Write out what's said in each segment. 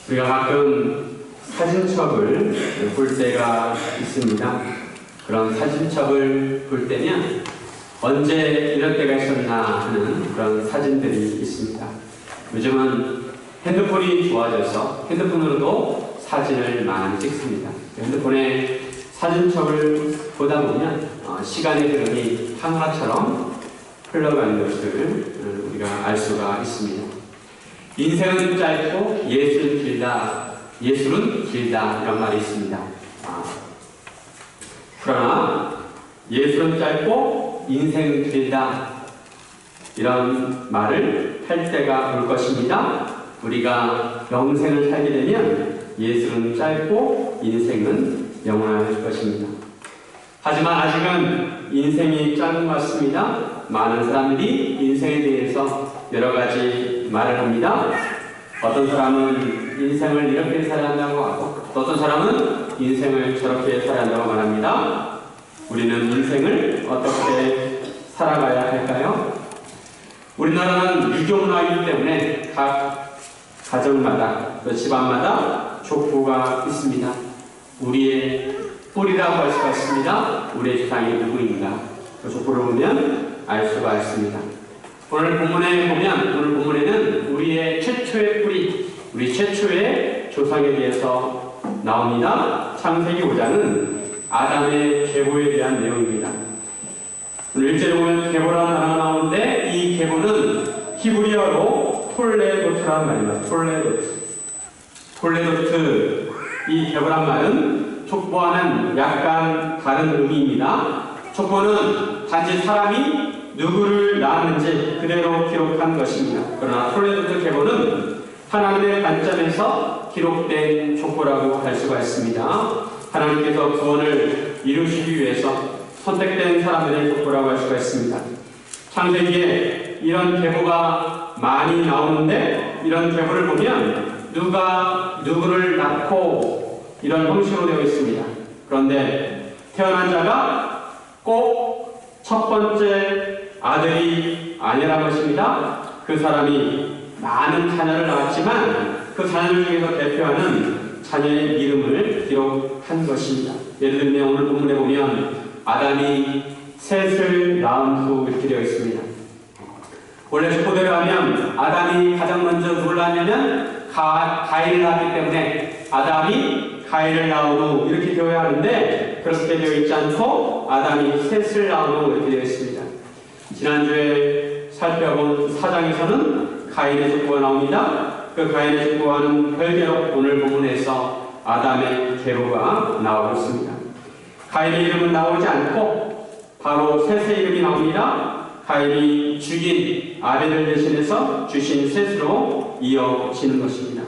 우리가 가끔 사진첩을 볼 때가 있습니다. 그런 사진첩을 볼 때면 언제 이럴 때가 있었나 하는 그런 사진들이 있습니다. 요즘은 핸드폰이 좋아져서 핸드폰으로도 사진을 많이 찍습니다. 핸드폰에 사진첩을 보다 보면 시간의 흐름이 하루처럼 흘러가는 것을 우리가 알 수가 있습니다. 인생은 짧고 예술은 길다, 예술은 길다 이런 말이 있습니다. 그러나 예술은 짧고 인생은 길다 이런 말을 할 때가 올 것입니다. 우리가 영생을 살게 되면 예술은 짧고 인생은 영원할 것입니다. 하지만 아직은 인생이 짧은 것 같습니다. 많은 사람들이 인생에 대해서 여러 가지 말을 합니다. 어떤 사람은 인생을 이렇게 살아야 한다고 하고 어떤 사람은 인생을 저렇게 살아야 한다고 말합니다. 우리는 인생을 어떻게 살아가야 할까요? 우리나라는 유교문화이기 때문에 각 가정마다 또 집안마다 족보가 있습니다. 우리의 뿌리라고 할 수가 있습니다. 우리의 조상이 누구인가 그 족보를 보면 알 수가 있습니다. 오늘 본문에는 우리의 최초의 뿌리, 우리 최초의 조상에 대해서 나옵니다. 창세기 5장은 아담의 계보에 대한 내용입니다. 오늘 1절에 보면 계보라는 단어가 나오는데 이 계보는 히브리어로 톨레도트라는 말입니다. 톨레도트. 이 계보란 말은 족보와는 약간 다른 의미입니다. 족보는 단지 사람이 누구를 낳았는지 그대로 기록한 것입니다. 그러나 톨레도트 계보는 하나님의 관점에서 기록된 족보라고 할 수가 있습니다. 하나님께서 구원을 이루시기 위해서 선택된 사람들의 족보라고 할 수가 있습니다. 창세기에 이런 계보가 많이 나오는데 이런 계보를 보면 누가 누구를 낳고 이런 형식으로 되어 있습니다. 그런데 태어난 자가 꼭 첫 번째 아들이 아니라는 것입니다. 그 사람이 많은 자녀를 낳았지만 그 자녀들 중에서 대표하는 자녀의 이름을 기록한 것입니다. 예를 들면 오늘 본문에 보면 아담이 셋을 낳은 후 이렇게 되어 있습니다. 원래 족보대로 하면 아담이 가장 먼저 누굴 낳았냐면 가인을 낳았기 때문에 아담이 가인을 낳은 후 이렇게 되어야 하는데 그렇게 되어 있지 않고 아담이 셋을 낳은 후 이렇게 되어 있습니다. 지난주에 살펴본 4장에서는 가인의 족보가 나옵니다. 그 가인의 족보와는 별개로 오늘 본문에서 아담의 계보가 나오고 있습니다. 가인의 이름은 나오지 않고 바로 셋의 이름이 나옵니다. 가인이 죽인 아벨을 대신해서 주신 셋으로 이어지는 것입니다.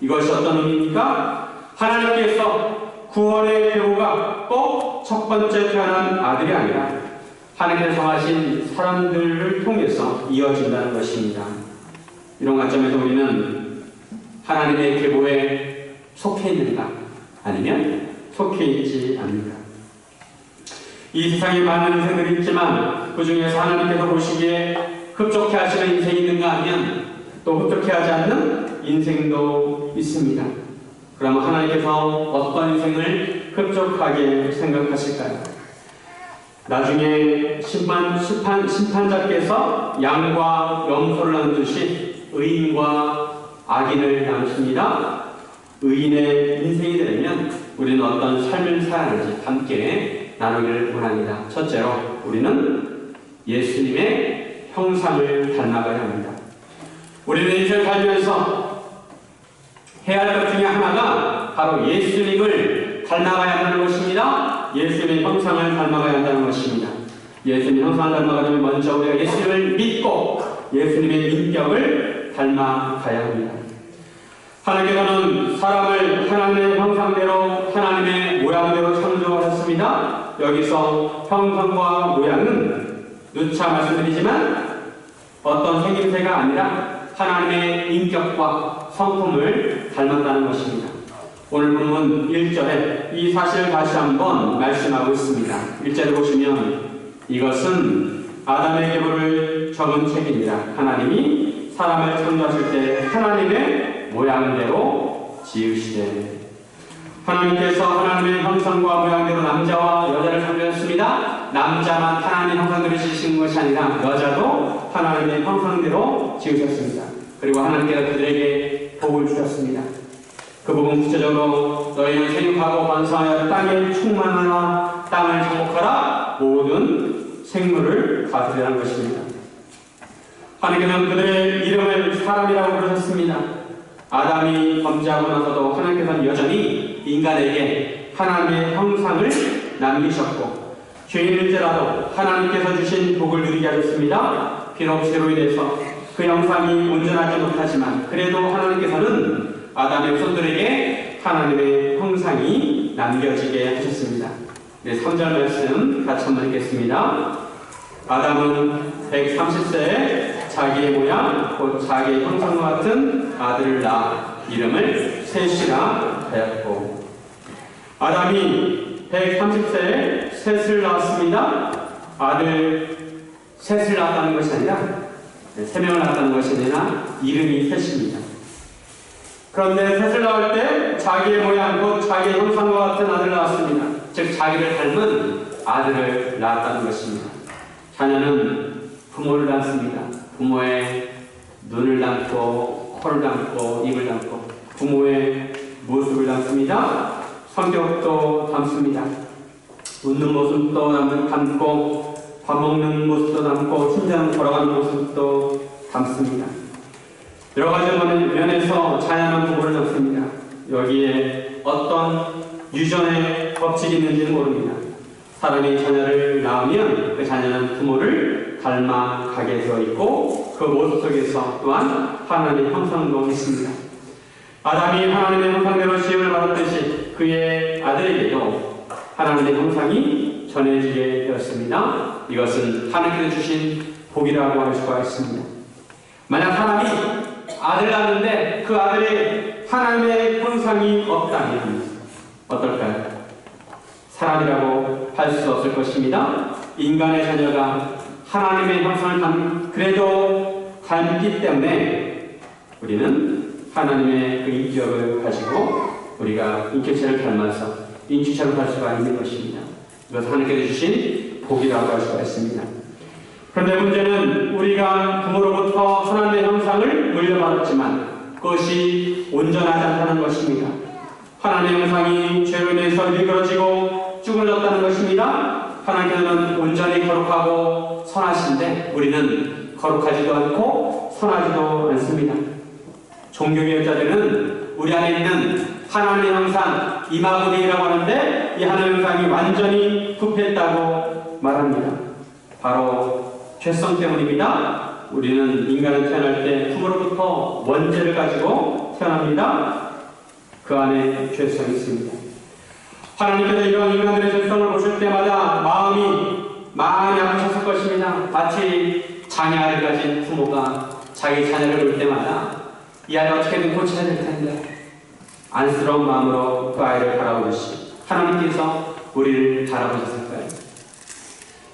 이것이 어떤 의미입니까? 하나님께서 구원의 계보가 꼭 첫 번째 태어난 아들이 아니라 하나님께서 정하신 사람들을 통해서 이어진다는 것입니다. 이런 관점에서 우리는 하나님의 계보에 속해 있는가 아니면 속해 있지 않는가. 이 세상에 많은 인생들이 있지만 그 중에서 하나님께서 보시기에 흡족해 하시는 인생이 있는가 하면 또 흡족해 하지 않는 인생도 있습니다. 그러면 하나님께서 어떤 인생을 흡족하게 생각하실까요? 나중에 심판자께서 양과 염소를 나누듯이 의인과 악인을 나누십니다. 의인의 인생이 되려면 우리는 어떤 삶을 살아가는지 함께 나누기를 원합니다. 첫째로 우리는 예수님의 형상을 닮아가야 합니다. 우리는 인생을 살면서 해야 할 것 중에 하나가 바로 예수님을 닮아가야 한다는 것입니다. 예수님의 형상을 닮아가야 한다는 것입니다. 예수님의 형상을 닮아가려면 먼저 우리가 예수님을 믿고 예수님의 인격을 닮아가야 합니다. 하나님께서는 사람을 하나님의 형상대로 하나님의 모양대로 창조하셨습니다. 여기서 형상과 모양은 누차 말씀드리지만 어떤 생김새가 아니라 하나님의 인격과 성품을 닮았다는 것입니다. 오늘 본문 1절에 이 사실을 다시 한번 말씀하고 있습니다. 1절을 보시면 이것은 아담의 계보를 적은 책입니다. 하나님이 사람을 창조하실 때 하나님의 모양대로 지으시되 하나님께서 하나님의 형상과 모양대로 남자와 여자를 창조하셨습니다. 남자만 하나님의 형상대로 지으신 것이 아니라 여자도 하나님의 형상대로 지으셨습니다. 그리고 하나님께서 그들에게 복을 주셨습니다. 그 복은 구체적으로 너희는 생육하고 번성하여 땅에 충만하라, 땅을 정복하라, 모든 생물을 다스리라는 것입니다. 하나님께서는 그들의 이름을 사람이라고 부르셨습니다. 아담이 범죄하고 나서도 하나님께서는 여전히 인간에게 하나님의 형상을 남기셨고 죄인일지라도 하나님께서 주신 복을 누리게 하셨습니다. 비록 죄로 인해서 그 형상이 온전하지 못하지만 그래도 하나님께서는 아담의 후손들에게 하나님의 형상이 남겨지게 하셨습니다. 네, 3절 말씀 같이 한번 읽겠습니다. 아담은 130세에 자기의 모양, 곧 자기의 형상과 같은 아들을 낳아 이름을 셋이라 하였고, 아담이 130세에 셋을 낳았습니다. 아들 셋을 낳았다는 것이 아니라 3명을 낳았다는 것이 아니라 이름이 셋입니다. 그런데 셋을 낳을 때 자기의 모양, 곧 자기의 형상과 같은 아들을 낳았습니다. 즉 자기를 닮은 아들을 낳았다는 것입니다. 자녀는 부모를 닮습니다. 부모의 눈을 닮고 코를 닮고 입을 닮고 부모의 모습을 닮습니다. 성격도 닮습니다. 웃는 모습도 닮고 밥 먹는 모습도 닮고 심장 걸어가는 모습도 닮습니다. 여러 가지 면에서 자녀는 부모를 닮습니다. 여기에 어떤 유전의 법칙이 있는지는 모릅니다. 사람이 자녀를 낳으면 그 자녀는 부모를 닮아가게 되어 있고 그 모습 속에서 또한 하나님의 형상도 있습니다. 아담이 하나님의 형상대로 지음을 받았듯이 그의 아들에게도 하나님의 형상이 전해지게 되었습니다. 이것은 하나님께서 주신 복이라고 할 수가 있습니다. 만약 사람이 아들 낳는데 그 아들이 하나님의 형상이 없다면 어떨까요? 사람이라고 할 수 없을 것입니다. 인간의 자녀가 하나님의 형상을 그래도 닮기 때문에 우리는 하나님의 그 인격을 가지고 우리가 인격체를 닮아서 인격체로 갈 수가 있는 것입니다. 이것은 하나님께서 주신 복이라고 할 수가 있습니다. 그런데 문제는 우리가 부모로부터 하나님의 형상을 물려받았지만 그것이 온전하지 않다는 것입니다. 하나님의 형상이 죄로 인해서 일그러지고 쭈그러졌다는 것입니다. 하나님께서는 온전히 거룩하고 선하신데 우리는 거룩하지도 않고 선하지도 않습니다. 종교개혁자들은 우리 안에 있는 하나님의 형상 이마구리라고 하는데 이 하나님의 형상이 완전히 부패했다고 말합니다. 바로 죄성 때문입니다. 우리는 인간을 태어날 때 부모로부터 원죄를 가지고 태어납니다. 그 안에 죄성이 있습니다. 하나님께서 이런 인간들의 죄성을 보실 때마다 마음이 많이 아프셨을 것입니다. 마치 장애아를 가진 부모가 자기 자녀를 볼 때마다 이 아이를 어떻게든 고쳐야 될 텐데 안쓰러운 마음으로 그 아이를 바라보듯이 하나님께서 우리를 바라보셨을까요?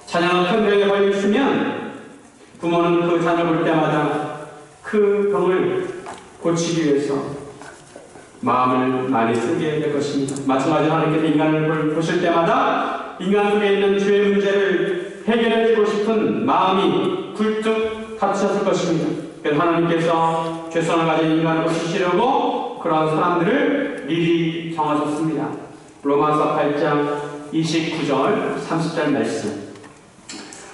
자녀가 큰 병에 걸려 있으면 부모는 그 자녀를 볼 때마다 그 병을 고치기 위해서 마음을 많이 쓰게 될 것입니다. 마찬가지로 하나님께서 인간을 보실 때마다 인간 속에 있는 죄의 문제를 해결해주고 싶은 마음이 굴뚝 닫히셨을 것입니다. 그래서 하나님께서 죄성을 가진 인간을 고치시려고 그런 사람들을 미리 정하셨습니다. 로마서 8장 29절 30절 말씀.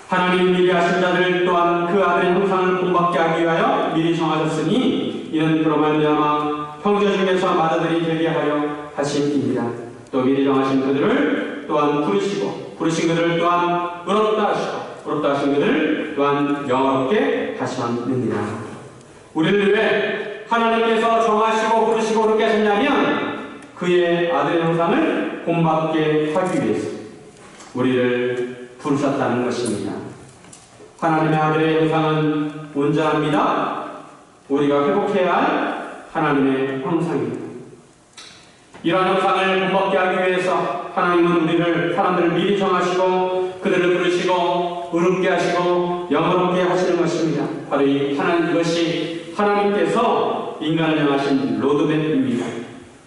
하나님 미리 하신 자들 또한 그 아들의 형상을 본받게 하기 위하여 미리 정하셨으니 이는 그로 말미암아 형제 중에서 맏아들이 되게 하려 하심입니다. 또 미리 정하신 그들을 또한 부르신 그들을 또한 의롭다 하시고 의롭다 하신 그들을 또한 영화롭게 하셨느니라. 우리를 왜 하나님께서 정하시고 부르시고 의롭게 하셨냐면 그의 아들의 형상을 본받게 하기 위해서 우리를 부르셨다는 것입니다. 하나님의 아들의 형상은 온전합니다. 우리가 회복해야 할 하나님의 형상입니다. 이러한 형상을 본받게 하기 위해서 하나님은 우리를 사람들을 미리 정하시고 그들을 부르시고 의롭게 하시고 영원롭게 하시는 것입니다. 바로 이것이 하나님께서 인간을 향하신 로드맵입니다.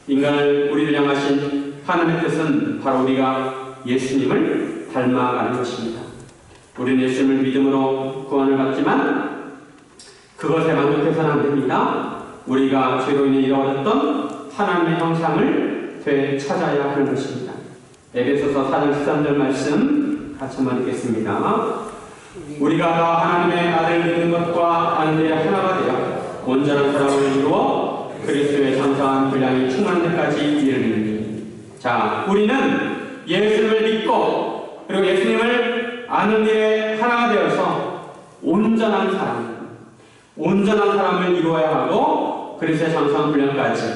인간을 우리를 향하신 하나님의 뜻은 바로 우리가 예수님을 닮아가는 것입니다. 우리는 예수님을 믿음으로 구원을 받지만 그것에 만족해서는 안 됩니다. 우리가 죄로 인해 잃어버렸던 하나님의 형상을 되찾아야 하는 것입니다. 에베소서 4장 13절 말씀 같이 한번 읽겠습니다. 우리가 다 하나님의 아들을 믿는 것과 아는 데 하나가 되어 온전한 사람을 이루어 그리스도의 장성한 분량이 충만한 데까지 이르리니. 자, 우리는 예수님을 믿고 그리고 예수님을 아는 일에 하나가 되어서 온전한 사람을 이루어야 하고 그리스도의 장성한 분량까지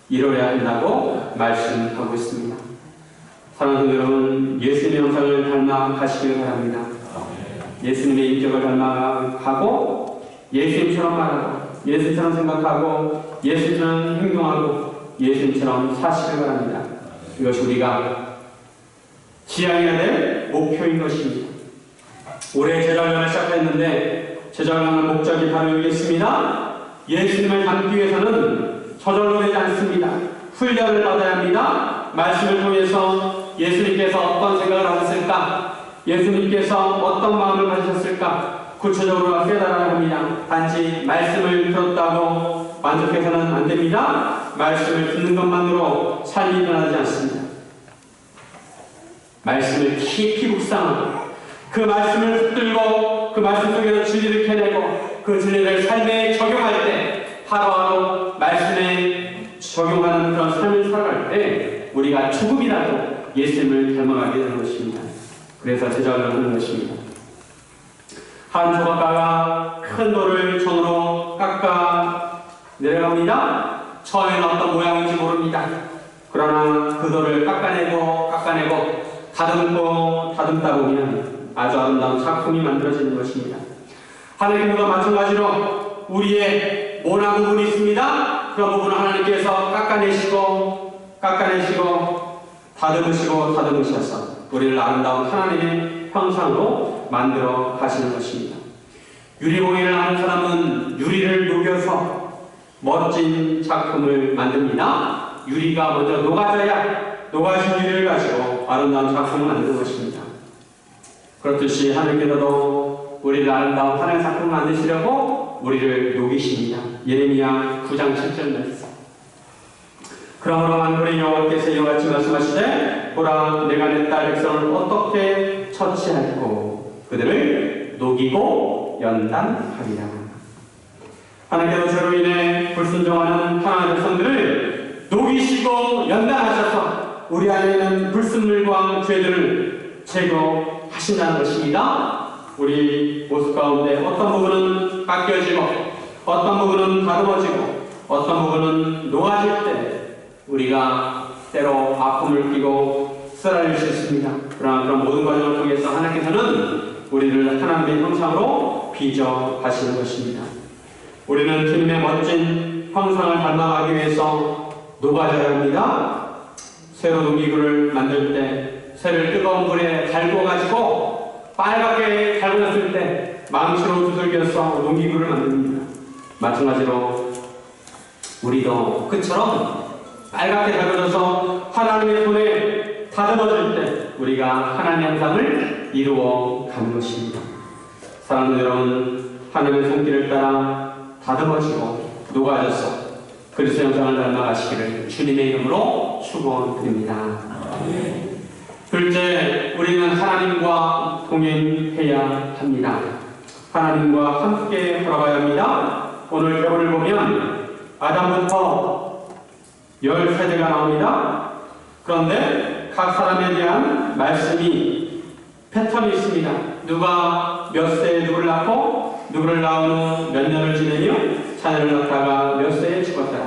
이루어야 한다고 말씀하고 있습니다. 사랑하는 여러분, 예수님의 형상을 닮아 가시길 바랍니다. 예수님의 인격을 닮아가고 예수님처럼 말하고 예수님처럼 생각하고 예수님처럼 행동하고 예수님처럼 사시길 바랍니다. 이것이 우리가 지향해야 될 목표인 것입니다. 올해 제자훈련을 시작했는데 제자훈련의 목적이 바로 여기 있습니다. 예수님을 닮기 위해서는 저절로 되지 않습니다. 훈련을 받아야 합니다. 말씀을 통해서 예수님께서 어떤 생각을 하셨을까? 예수님께서 어떤 마음을 가지셨을까? 구체적으로 깨달아야 합니다. 단지 말씀을 들었다고 만족해서는 안 됩니다. 말씀을 듣는 것만으로 삶이 변하지 않습니다. 말씀을 깊이 묵상하고 그 말씀을 붙들고 그 말씀 속에서 진리를 캐내고 그 진리를 삶에 적용할 때 하루하루 말씀에 적용하는 그런 삶을 살아갈 때 우리가 조금이라도 예수님을 닮아가게 되는 것입니다. 그래서 제자훈련을 하는 것입니다. 한 조각가가 큰 돌을 정으로 깎아 내려갑니다. 처음에는 어떤 모양인지 모릅니다. 그러나 그 돌을 깎아내고 다듬다 보면 아주 아름다운 작품이 만들어지는 것입니다. 하나님도 마찬가지로 우리의 모난 부분이 있습니다. 그 부분을 하나님께서 깎아내시고 다듬으셔서 우리를 아름다운 하나님의 형상으로 만들어 가시는 것입니다. 유리공예를 하는 사람은 유리를 녹여서 멋진 작품을 만듭니다. 유리가 먼저 녹아진 유리를 가지고 아름다운 작품을 만드는 것입니다. 그렇듯이 하나님께서도 우리를 아름다운 하나님의 작품을 만드시려고 우리를 녹이십니다. 예레미야 9장 7절 말씀. 그러므로 만군의 여호와께서 이와 같이 말씀하시되 보라 내가 내 딸 백성을 어떻게 처치할꼬 그들을 녹이고 연단하리라. 하나님께서 죄로 인해 불순종하는 하나님의 백성들을 녹이시고 연단하셔서 우리 안에 있는 불순물과 죄들을 제거하신다는 것입니다. 우리 모습 가운데 어떤 부분은 깎여지고 어떤 부분은 다듬어지고 어떤 부분은 녹아질 때 우리가 때로 아픔을 끼고 쓰라릴 수 있습니다. 그러나 그런 모든 과정을 통해서 하나님께서는 우리를 하나님의 형상으로 빚어 가시는 것입니다. 우리는 주님의 멋진 형상을 닮아가기 위해서 녹아져야 합니다. 쇠로 농기구를 만들 때 쇠를 뜨거운 물에 달궈가지고 빨갛게 달궈졌을 때 망치로 두들겨서 농기구를 만듭니다. 마찬가지로 우리도 그처럼 빨갛게 달궈져서 하나님의 손에 다듬어질 때 우리가 하나님의 형상을 이루어 가는 것입니다. 사랑하는 여러분, 하나님의 손길을 따라 다듬어지고 녹아져서 그리스도 형상을 닮아가시기를 주님의 이름으로 축원드립니다. 둘째, 우리는 하나님과 동행해야 합니다. 하나님과 함께 걸어가야 합니다. 오늘 결론을 보면 아담부터 10세대가 나옵니다. 그런데 각 사람에 대한 말씀이 패턴이 있습니다. 누가 몇 세에 누구를 낳고 누구를 낳은 후 몇 년을 지내며 자녀를 낳다가 몇 세에 죽었다.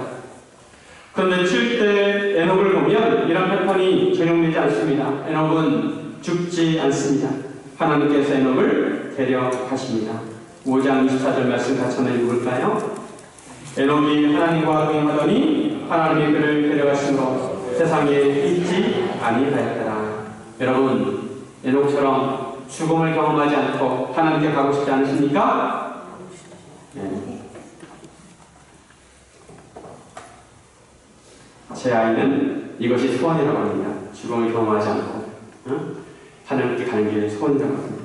그런데 7대 에녹을 보면 이런 패턴이 적용되지 않습니다. 에녹은 죽지 않습니다. 하나님께서 에녹을 데려가십니다. 5장 24절 말씀 같이 한번 읽어볼까요? 에녹이 하나님과 동행하더니 하나님이 그를 데려가심으로 세상에 있지 아니하였더라. 여러분, 에녹처럼 죽음을 경험하지 않고 하나님께 가고 싶지 않으십니까? 네. 제 아이는 이것이 소원이라고 합니다. 죽음을 경험하지 않고 하나님께 가는 게 소원이라고 합니다.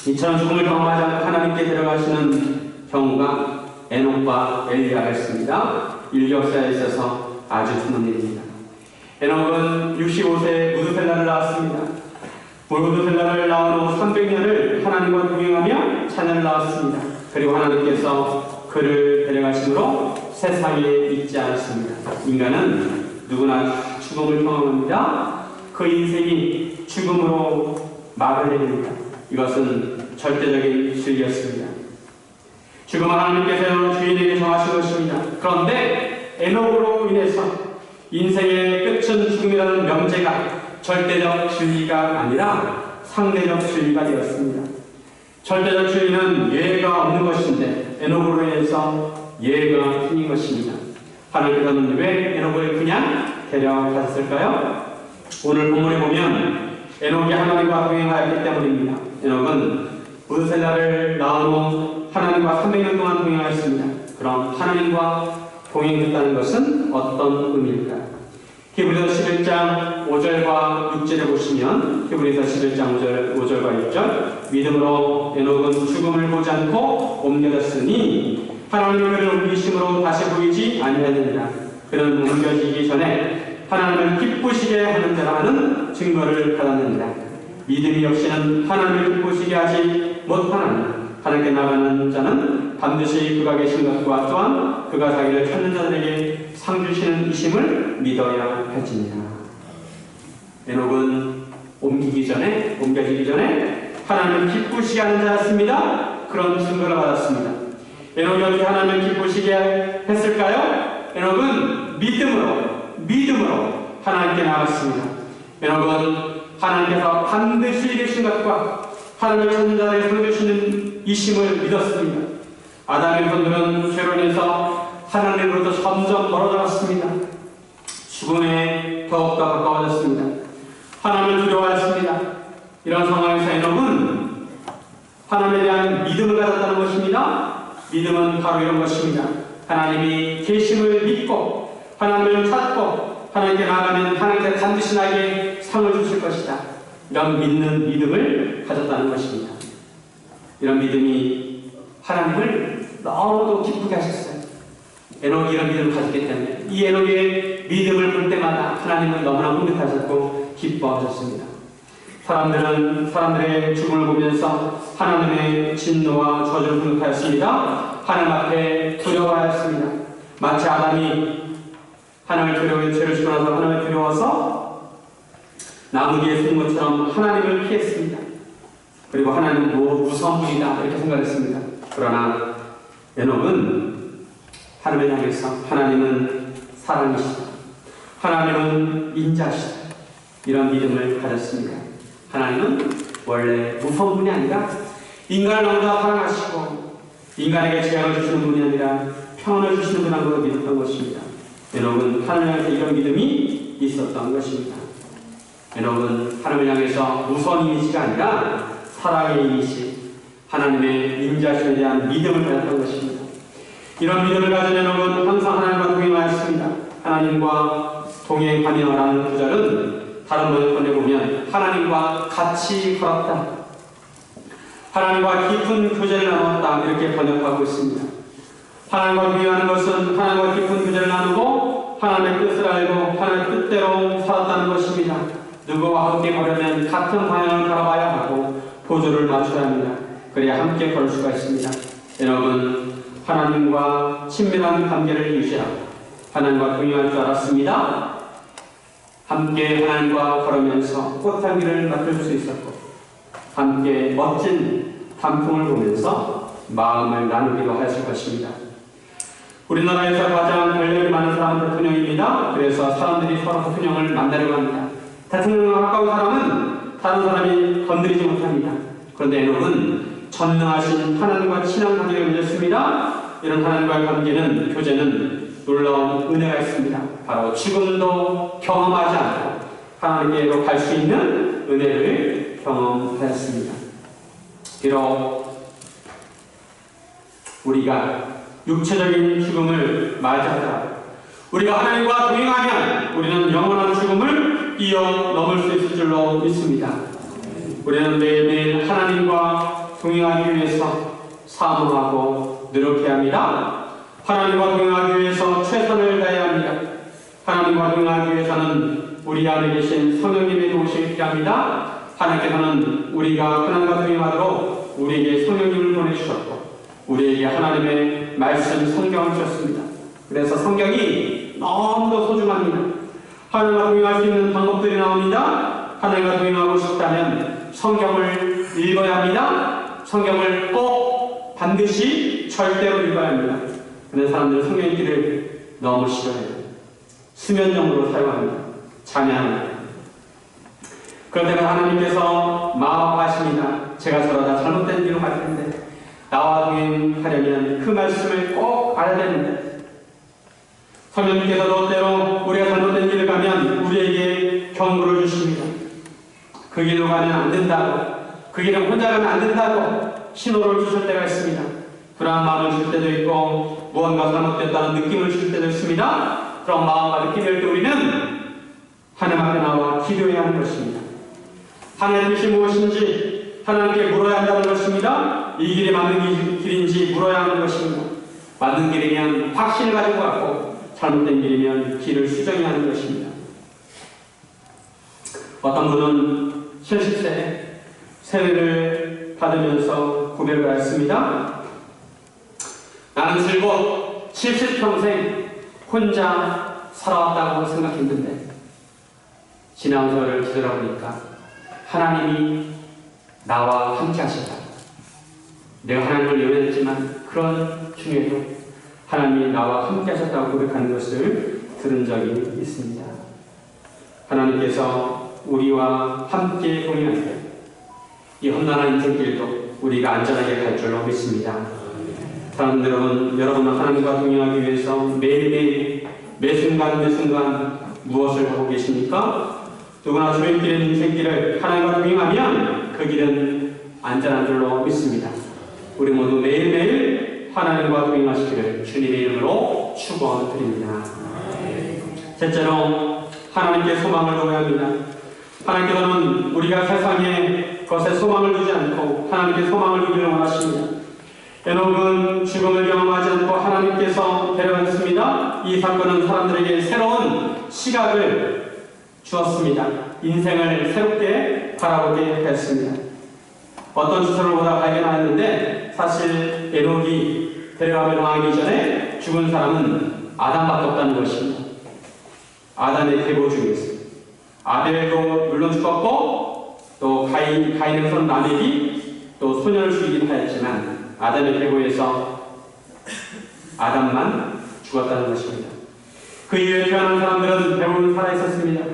이처럼 죽음을 경험하지 않고 하나님께 데려가시는 경우가 에녹과 엘리야였습니다. 인류역사에 있어서 아주 드문 일입니다. 에녹은 65세에 무드셀라를 낳았습니다. 무드셀라를 낳은 후 300년을 하나님과 동행하며 자녀를 낳았습니다. 그리고 하나님께서 그를 데려가심으로 세상에 있지 않았습니다. 인간은 누구나 죽음을 경험합니다. 그 인생이 죽음으로 막을 내립니다. 이것은 절대적인 진리였습니다. 죽음은 하나님께서 주인에게 정하신 것입니다. 그런데 에녹으로 인해서 인생의 끝은 죽음이라는 명제가 절대적 진리가 아니라 상대적 진리가 되었습니다. 절대적 진리는 예외가 없는 것인데 에녹으로 인해서 예외가 생긴 것입니다. 하나님께서는 왜 에녹을 그냥 데려가셨을까요? 오늘 본문에 보면 에녹이 하나님과 동행하였기 때문입니다. 에녹은 무드셀라를 낳은 후 하나님과 300년 동안 동행하였습니다. 그럼 하나님과 동행했다는 것은 어떤 의미일까요? 히브리서 11장 5절과 6절에 보시면 히브리서 11장 5절과 6절 믿음으로 에녹은 죽음을 보지 않고 옮겨졌으니 하나님의 그를 옮기심으로 다시 보이지 아니하느니라. 그는 옮겨지기 전에 하나님을 기쁘시게 하는 자라는 증거를 받았느니라. 믿음이 역시는 하나님을 기쁘시게 하지 못하나니 하나님께 나가는 자는 반드시 그가 계신 것과 또한 그가 자기를 찾는 자들에게 상 주시는 이심을 믿어야 할지니라. 에녹은 옮겨지기 전에 하나님을 기쁘시게 하는 자였습니다. 그런 증거를 받았습니다. 에녹이 어떻게 하나님을 기쁘시게 했을까요? 에녹은 믿음으로 하나님께 나갔습니다. 에녹은 하나님께서 반드시 계신 것과 하나님을 찾는 자들에게 상 주시는 이심을 믿었습니다. 아담의 후손들은 죄로 인해서 하나님으로부터 점점 멀어져 갔습니다. 죽음에 더욱더 가까워졌습니다. 하나님을 두려워했습니다. 이런 상황에서 에녹은 하나님에 대한 믿음을 가졌다는 것입니다. 믿음은 바로 이런 것입니다. 하나님이 계심을 믿고 하나님을 찾고 하나님께 나아가면 하나님께서 반드시 나에게 상을 주실 것이다. 이런 믿는 믿음을 가졌다는 것입니다. 이런 믿음이 하나님을 너무도 기쁘게 하셨어요. 에녹이 이런 믿음을 가졌기 때문에 이 에녹의 믿음을 볼 때마다 하나님은 너무나 흥분하셨고 기뻐하셨습니다. 사람들의 죽음을 보면서 하나님의 진노와 저주를 생각하였습니다. 하나님 앞에 두려워하였습니다. 마치 아담이 하나님을 죄를 지고 나서 하나님을 두려워서 나무 뒤에 숨은 것처럼 하나님을 피했습니다. 그리고 하나님은 무서운 분이다 이렇게 생각했습니다. 그러나 에녹은 하나님을 향해서 하나님은 사랑이시다. 하나님은 인자시다. 이런 믿음을 가졌습니다. 하나님은 원래 무서운 분이 아니라 인간을 너무나 사랑하시고 인간에게 재앙을 주시는 분이 아니라 평안을 주시는 분이라는 것을 믿었던 것입니다. 에녹은 하나님을 향해서 이런 믿음이 있었던 것입니다. 에녹은 하나님을 향해서 무서운 이미지가 아니라 사랑의 이미지, 하나님의 인자심에 대한 믿음을 가졌던 것입니다. 이런 믿음을 가진 에녹은 항상 하나님과 동행하였습니다. 하나님과 동행하며라는 구절은 다른 번역본에 보면 하나님과 같이 걸었다, 하나님과 깊은 교제를 나눴다 이렇게 번역하고 있습니다. 하나님과 동행하는 것은 하나님과 깊은 교제를 나누고 하나님의 뜻을 알고 하나님의 뜻대로 살았다는 것입니다. 누구와 함께 걸으면 같은 방향을 바라봐야 하고 보조를 맞춰야 합니다. 그래야 함께 걸을 수가 있습니다. 에녹은 하나님과 친밀한 관계를 유지하고 하나님과 동행할 줄 알았습니다. 함께 하나님과 걸으면서 꽃향기를 맡을 수 있었고 함께 멋진 단풍을 보면서 마음을 나누기도 하였을 것입니다. 우리나라에서 가장 권력이 많은 사람은 대통령입니다. 그래서 사람들이 서로 대통령을 만나려고 합니다. 대통령과 가까운 사람은 다른 사람이 건드리지 못합니다. 그런데 에녹은 전능하신 하나님과 친한 관계를 맺었습니다. 이런 하나님과의 관계는, 교제는 놀라운 은혜가 있습니다. 바로 죽음도 경험하지 않고 하나님께로 갈 수 있는 은혜를 경험하였습니다. 비록 우리가 육체적인 죽음을 맞이하더라도 우리가 하나님과 동행하면 우리는 영원한 죽음을 뛰어넘을 수 있을 줄로 믿습니다. 우리는 매일매일 하나님과 동행하기 위해서 사모하고 노력해야 합니다. 하나님과 동행하기 위해서 최선을 다해야 합니다. 하나님과 동행하기 위해서는 우리 안에 계신 성령님의 도우심이 필요합니다. 하나님께서는 우리가 하나님과 동행하도록 우리에게 성령님을 보내주셨고 우리에게 하나님의 말씀 성경을 주셨습니다. 그래서 성경이 너무도 소중합니다. 하나님과 동행할 수 있는 방법들이 나옵니다. 하나님과 동행하고 싶다면 성경을 읽어야 합니다. 성경을 꼭 반드시 절대로 읽어야 합니다. 그런데 사람들은 성경 읽기를 너무 싫어해요. 수면용으로 사용합니다. 잠야합니다. 그럴 때가 하나님께서 마음하십니다. 제가 저러다 잘못된 길로 갈 텐데 나와 동행하려면 그 말씀을 꼭 알아야 되는데 성령님께서도 때로 우리가 잘못된 길을 가면 우리에게 경고를 주십니다. 그 길로 가면 안 된다고, 그 길을 혼자 가면 안 된다고 신호를 주실 때가 있습니다. 불안한 마음을 줄 때도 있고 무언가 잘못됐다는 느낌을 줄 때도 있습니다. 그런 마음과 느낌을 때 우리는 하나님 앞에 나와 기도해야 하는 것입니다. 하나님의 뜻이 무엇인지 하나님께 물어야 한다는 것입니다. 이 길이 맞는 길인지 물어야 하는 것입니다. 맞는 길이면 확신을 가지고 갔고 잘못된 길이면 길을 수정해야 하는 것입니다. 어떤 분은 70세 세례를 받으면서 고백을 했습니다. 나는 즐겁 70평생 혼자 살아왔다고 생각했는데 신앙서를 뒤돌아보니까 하나님이 나와 함께 하셨다. 내가 하나님을 예언했지만 그런 중에도 하나님이 나와 함께 하셨다고 고백하는 것을 들은 적이 있습니다. 하나님께서 우리와 함께 동행할 때 이 험난한 인생길도 우리가 안전하게 갈 줄로 믿습니다. 사랑하는 여러분, 여러분은 하나님과 동행하기 위해서 매일매일 매순간 무엇을 하고 계십니까? 누구나 주님길의 인생길을 하나님과 동행하면 그 길은 안전한 줄로 믿습니다. 우리 모두 매일매일 하나님과 동행하시기를 주님의 이름으로 축원드립니다. 셋째로 하나님께 소망을 두어야 합니다. 하나님께서는 우리가 세상에 것에 소망을 두지 않고 하나님께 소망을 두기를 원하십니다. 에녹은 죽음을 경험하지 않고 하나님께서 데려갔습니다. 이 사건은 사람들에게 새로운 시각을 주었습니다. 인생을 새롭게 바라보게 했습니다. 어떤 주소를 보다 발견하였는데 사실 에녹이 데려감을 당하기 전에 죽은 사람은 아담밖에 없다는 것입니다. 아담의 계보 중에서 아벨도 물론 죽었고 또 가인의 손 라멕이 또 소년을 죽이긴 하였지만 아담의 계보에서 아담만 죽었다는 것입니다. 그 이후에 태어난 사람들은 대부분 살아있었습니다.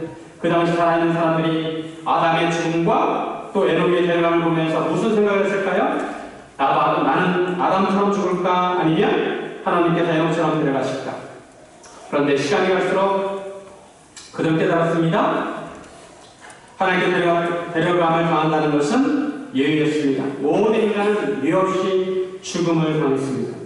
그 당시 살아있는 사람들이 아담의 죽음과 또 에녹의 데려감을 보면서 무슨 생각을 했을까요? 나는 아담처럼 죽을까 아니면 하나님께서 에녹처럼 데려가실까? 그런데 시간이 갈수록 그들 깨달았습니다. 하나님께서 데려감을 당한다는 것은 예의였습니다. 모든 인간은 예의 없이 죽음을 당했습니다.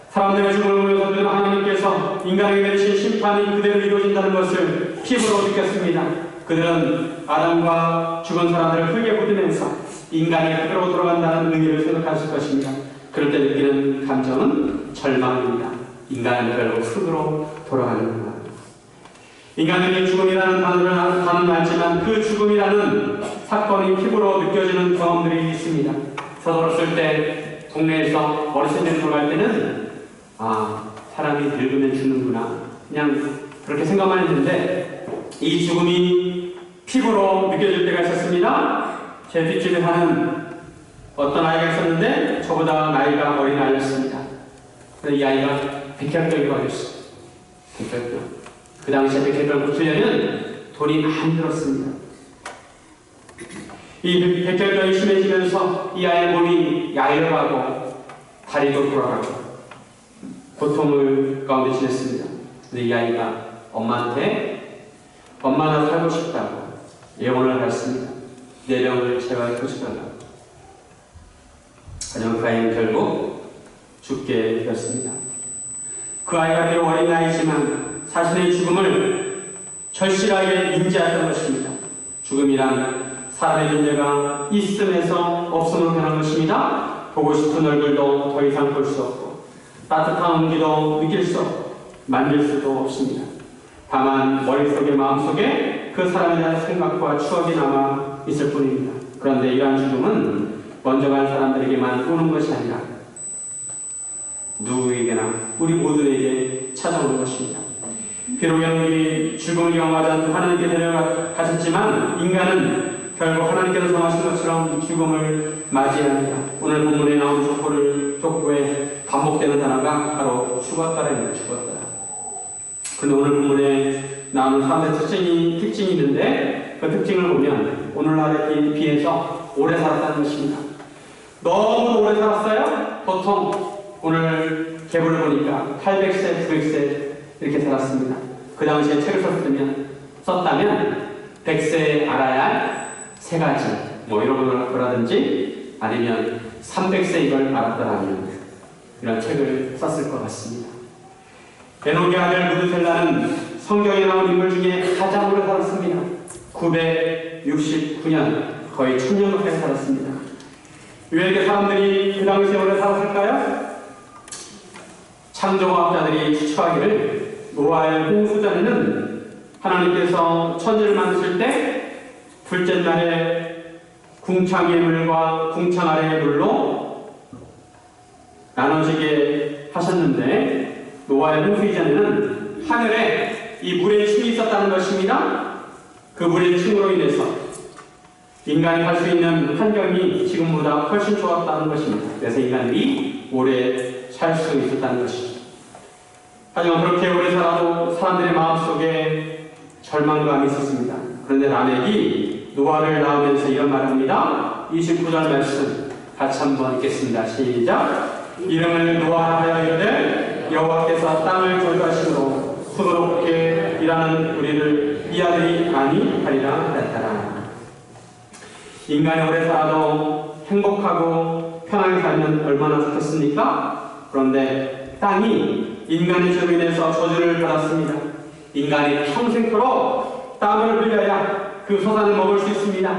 사람들의 죽음을 보면서 그들은 하나님께서 인간에게 내리신 심판이 그대로 이루어진다는 것을 피부로 느꼈습니다. 그들은 아담과 죽은 사람들을 흙에 묻으면서 인간이 흙으로 돌아간다는 의미를 생각했을 것입니다. 그럴 때 느끼는 감정은 절망입니다. 인간은 결국 흙으로 돌아가는구나. 인간에게 죽음이라는 단어는 알지만 그 죽음이라는 사건이 피부로 느껴지는 경험들이 있습니다. 저도 어렸을 때 동네에서 어르신들 돌아갈 때는 사람이 늙으면 죽는구나 그냥 그렇게 생각만 했는데 이 죽음이 피부로 느껴질 때가 있었습니다. 제 뒷집에 사는 어떤 아이가 있었는데 저보다 나이가 어린 아이였습니다. 그래서 이 아이가 백혈병이 걸렸어요. 백혈병. 그 당시에 백혈병을 고치려면 돈이 많이 들었습니다. 이 백혈병이 심해지면서 이 아이의 몸이 야위어가고 다리도 돌아가고 고통을 가운데 지냈습니다. 근데 이 아이가 엄마한테 엄마나 살고 싶다고 예언을 했습니다. 내 병을 제발 고쳐달라고. 하지만 그 아이는 결국 죽게 되었습니다. 그 아이가 비록 어린 아이지만 자신의 죽음을 절실하게 인지했던 것입니다. 죽음이란 사람의 존재가 있음에서 없음으로 변한 것입니다. 보고 싶은 얼굴도 더 이상 볼 수 없고 따뜻한 온기도 느낄 수 없고 만질 수도 없습니다. 다만 머릿속에 마음속에 그 사람에 대한 생각과 추억이 남아 있을 뿐입니다. 그런데 이러한 죽음은 먼저 간 사람들에게만 오는 것이 아니라 누구에게나 우리 모두에게 찾아오는 것입니다. 비록 우리 죽음을 경험하자 하나님께 데려가셨지만 인간은 결국 하나님께서 정하신 것처럼 죽음을 맞이합니다. 오늘 본문에 나온 족보에 반복되는 단어가 바로 죽었다라는 죽었다. 그런데 오늘 본문에 나오는 사람들의 특징이 있는데 그 특징을 보면 오늘날에 비해서 오래 살았다는 것입니다. 너무 오래 살았어요? 보통 오늘 계보를 보니까 800세, 900세 이렇게 살았습니다. 그 당시에 책을 썼다면 100세에 알아야 할 3가지 이런 거라든지 아니면 300세 이걸 알았더라면 이런 책을 썼을 것 같습니다. 에녹의 아들 무드셀라는 성경에 나온 인물 중에 가장 오래 살았습니다. 969년 거의 1000년 가까이 살았습니다. 왜 이렇게 사람들이 그 당시에 오래 살았을까요? 창조과학자들이 추측하기를 노아의 홍수 전에는 하나님께서 천지를 만드실 때 둘째 날에 궁창 위의 물과 궁창 아래의 물로 나눠지게 하셨는데 노아의 홍수 이전에는 하늘에 이 물의 층이 있었다는 것입니다. 그 물의 층으로 인해서 인간이 갈 수 있는 환경이 지금보다 훨씬 좋았다는 것입니다. 그래서 인간들이 오래 살 수 있었다는 것이죠. 하지만 그렇게 오래 살아도 사람들의 마음속에 절망감이 있었습니다. 그런데 라멕이 노아를 낳으면서 이런 말을 합니다. 29절 말씀 같이 한번 읽겠습니다. 시작. 이름을 노아라 하여 이르되 여호와께서 땅을 조주하심으로 수고롭게 일하는 우리를 이 아들이 아니하리라 하였더라. 인간이 오래 살아도 행복하고 편하게 살면 얼마나 좋겠습니까? 그런데 땅이 인간의 죄로 인해서 저주를 받았습니다. 인간이 평생토록 땀을 흘려야 그 소산을 먹을 수 있습니다.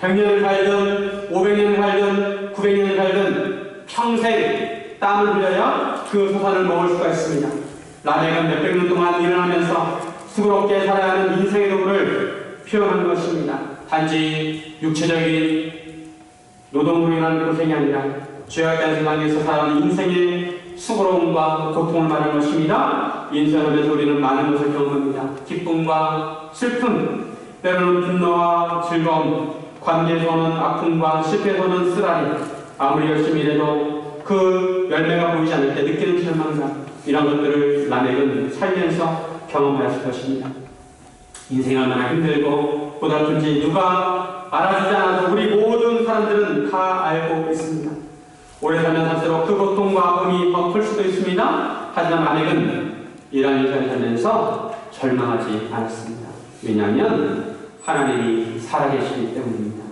100년을 살든 500년을 살든 900년을 살든 평생 땀을 흘려야 그 소산을 먹을 수가 있습니다. 라멕은 몇백 년 동안 일을 하면서 수고롭게 살아야 하는 인생의 도구를 표현한 것입니다. 단지 육체적인 노동으로 인한 고생이 아니라 죄악된 세상에서 살아가는 인생의 수고로움과 고통을 말하는 것입니다. 인생하면서 우리는 많은 것을 경험합니다. 기쁨과 슬픔, 때로는 분노와 즐거움, 관계에서는 아픔과 실패에서는 쓰라리, 아무리 열심히 일해도 그 열매가 보이지 않을 때 느끼는 절망감, 이런 것들을 라멕은 살면서 경험하였을 것입니다. 인생이 얼마나 힘들고 고달픈지 누가 알아주지 않아도 우리 모든 사람들은 다 알고 있습니다. 오래 살면 살수록 그 고통과 아픔이 더 클 수도 있습니다. 하지만 라멕은 이러한 인생을 살면서 절망하지 않았습니다. 왜냐하면 하나님이 살아계시기 때문입니다.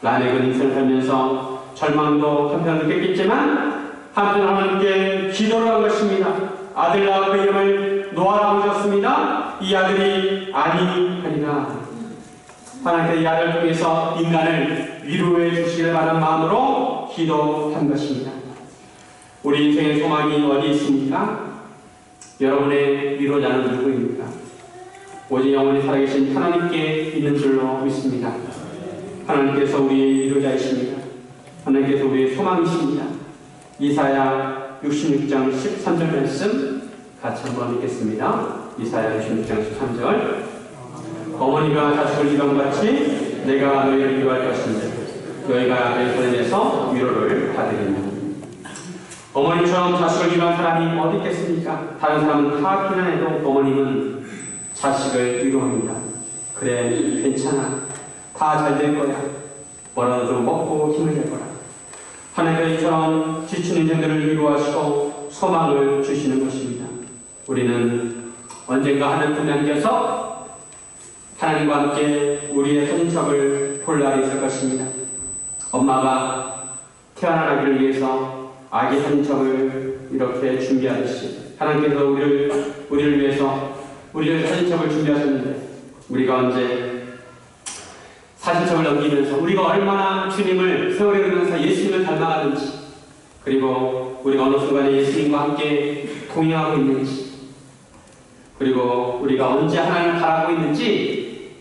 라멕은 인생을 살면서 절망도 한편 느꼈겠지만 한편 하나님께 기도를 한 것입니다. 아들 낳아 그 이름을 노아라고 지었습니다. 이 아들이 아니하리라. 하나님께서 이 아들을 통해서 인간을 위로해 주시기를 바라는 마음으로 기도한 것입니다. 우리 인생의 소망이 어디 있습니까? 여러분의 위로자는 누구입니까? 오직 영원히 살아계신 하나님께 있는 줄로 믿습니다. 하나님께서 우리의 위로자이십니다. 하나님께서 우리의 소망이십니다. 이사야 66장 13절 말씀 같이 한번 읽겠습니다. 이사야 66장 13절. 어머니가 자식을 위로함같이 내가 너희를 위로할 것인데 너희가 내 손에 대해서 위로를 받으리니. 어머니처럼 자식을 위로한 사람이 어디 있겠습니까? 다른 사람은 다 비난해도 어머님은 자식을 위로합니다. 그래, 괜찮아. 다 잘 될 거야. 뭐라도 좀 먹고 힘을 낼 거라. 하나님께서 이처럼 지친 인생들을 위로하시고 소망을 주시는 것입니다. 우리는 언젠가 하늘 품에 안겨서 하나님과 함께 우리의 사진첩을 볼 날이 있을 것입니다. 엄마가 태어난 아기를 위해서 아기 사진첩을 이렇게 준비하듯이 하나님께서 우리를 위해서 우리를 사진첩을 준비하셨는데 우리가 언제 사진첩을 넘기면서 우리가 얼마나 주님을 세월에 흐르면서 예수님을 닮아가는지, 그리고 우리가 어느 순간에 예수님과 함께 동행하고 있는지, 그리고 우리가 언제 하나님을 바라고 있는지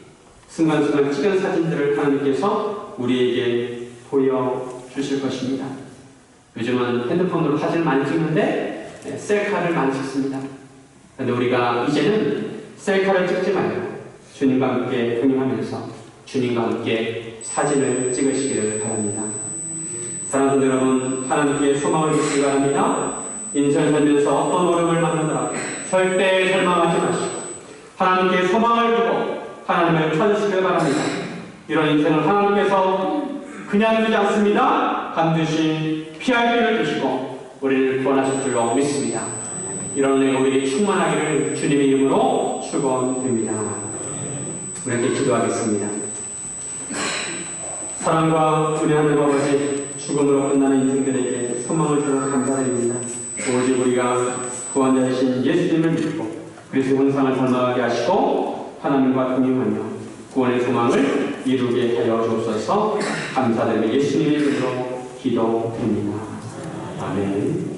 순간순간 찍은 사진들을 하나님께서 우리에게 보여주실 것입니다. 요즘은 핸드폰으로 사진을 많이 찍는데 셀카를 많이 찍습니다. 그런데 우리가 이제는 셀카를 찍지 말고 주님과 함께 동행하면서 주님과 함께 사진을 찍으시기를 바랍니다. 사랑하는 여러분, 하나님께 소망을 주시기 바랍니다. 인생을 살면서 어떤 어려움을 만나더라도 절대 절망하지 마시고 하나님께 소망을 두고 하나님을 찾으시길 바랍니다. 이런 인생을 하나님께서 그냥 두지 않습니다. 반드시 피할 길을 주시고 우리를 구원하실 줄로 믿습니다. 이런 은혜가 우리에게 충만하기를 주님의 이름으로 축원드립니다. 우리 함께 기도하겠습니다. 사랑과 은혜 하늘 아버지, 죽음으로 끝나는 인생들에게 소망을 주셔서 감사드립니다. 오직 우리가 구원자 되신 예수님을 믿고 그리스도 형상을 닮아가게 하시고 하나님과 동행하며 구원의 소망을 이루게 하여 주옵소서. 감사드리며 예수님의 이름으로 기도드립니다. 아멘.